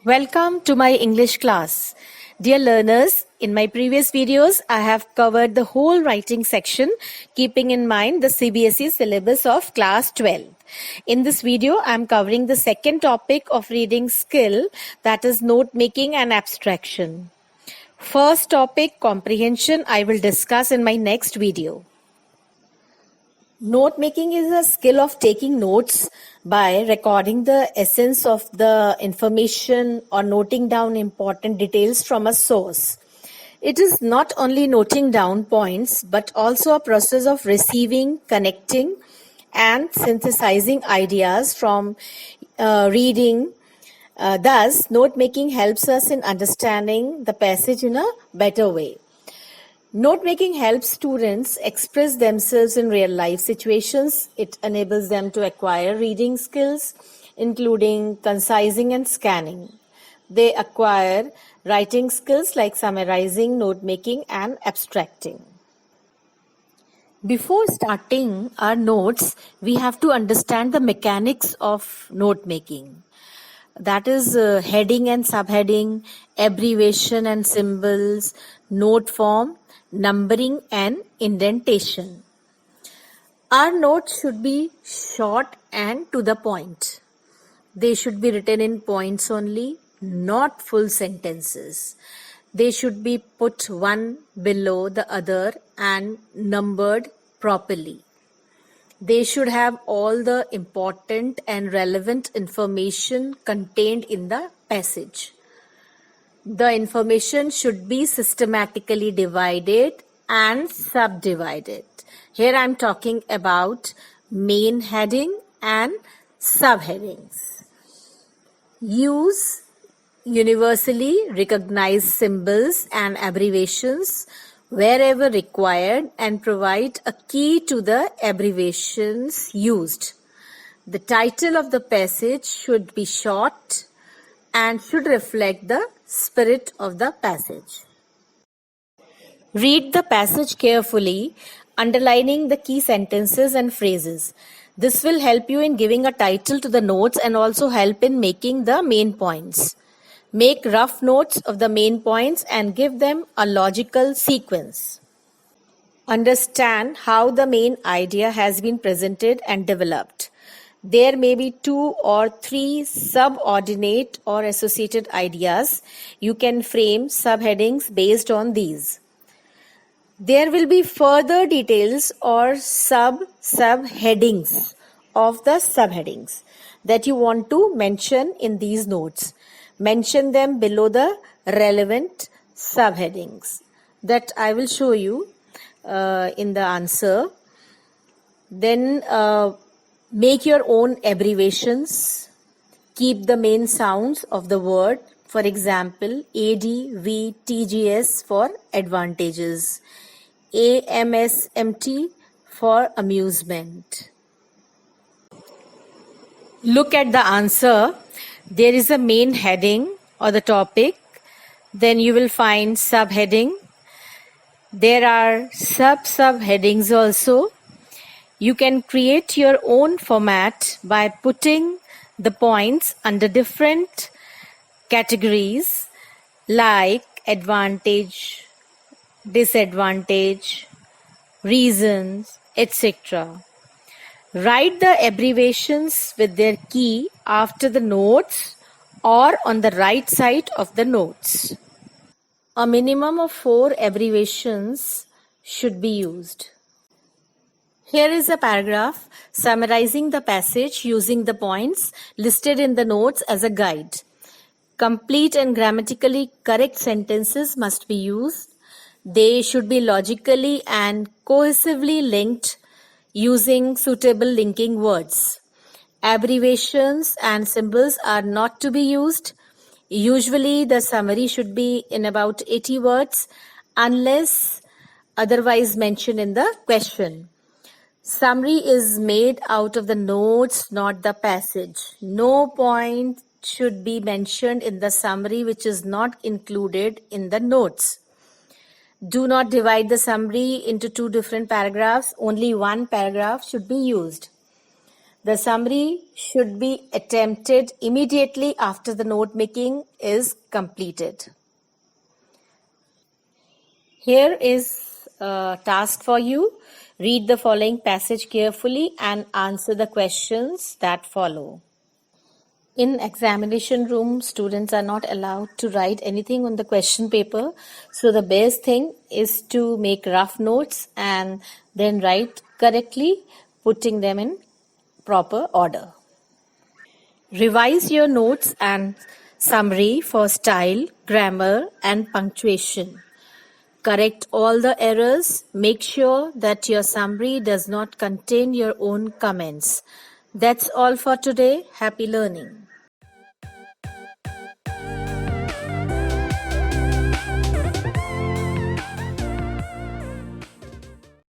Welcome to my English class. Dear learners, in my previous videos, I have covered the whole writing section, keeping in mind the CBSE syllabus of class 12. In this video, I am covering the second topic of reading skill, that is note making and abstraction. First topic, comprehension, I will discuss in my next video. Note making is a skill of taking notes by recording the essence of the information or noting down important details from a source. It is not only noting down points but also a process of receiving, connecting, and synthesizing ideas from reading. Thus, note making helps us in understanding the passage in a better way. Note-making helps students express themselves in real-life situations. It enables them to acquire reading skills, including concising and scanning. They acquire writing skills like summarizing, note-making, and abstracting. Before starting our notes, we have to understand the mechanics of note-making. That is heading and subheading, abbreviation and symbols, note form, numbering and indentation. Our notes should be short and to the point. They should be written in points only, not full sentences. They should be put one below the other and numbered properly. They should have all the important and relevant information contained in the passage. The information should be systematically divided and subdivided. Here I am talking about main heading and subheadings. Use universally recognized symbols and abbreviations wherever required and provide a key to the abbreviations used. The title of the passage should be short and should reflect the spirit of the passage. Read the passage carefully, underlining the key sentences and phrases. This will help you in giving a title to the notes and also help in making the main points. Make rough notes of the main points and give them a logical sequence. Understand how the main idea has been presented and developed. There may be 2 or 3 subordinate or associated ideas. You can frame subheadings based on these. There will be further details or subheadings of the subheadings that you want to mention in these notes. Mention them below the relevant subheadings that I will show you in the answer. Then make your own abbreviations. Keep the main sounds of the word. For example, AD, V, TGS for advantages. AMSMT for amusement. Look at the answer. There is a main heading or the topic. Then you will find subheading. There are subheadings also. You can create your own format by putting the points under different categories like advantage, disadvantage, reasons, etc. Write the abbreviations with their key after the notes or on the right side of the notes. A minimum of 4 abbreviations should be used. Here is a paragraph summarizing the passage using the points listed in the notes as a guide. Complete and grammatically correct sentences must be used. They should be logically and cohesively linked using suitable linking words. Abbreviations and symbols are not to be used. Usually the summary should be in about 80 words unless otherwise mentioned in the question. Summary is made out of the notes, not the passage. No point should be mentioned in the summary which is not included in the notes. Do not divide the summary into 2 different paragraphs. Only one paragraph should be used. The summary should be attempted immediately after the note making is completed. Here is a task for you. Read the following passage carefully and answer the questions that follow. In examination room, students are not allowed to write anything on the question paper. So the best thing is to make rough notes and then write correctly, putting them in proper order. Revise your notes and summary for style, grammar, and punctuation. Correct all the errors. Make sure that your summary does not contain your own comments. That's all for today. Happy learning.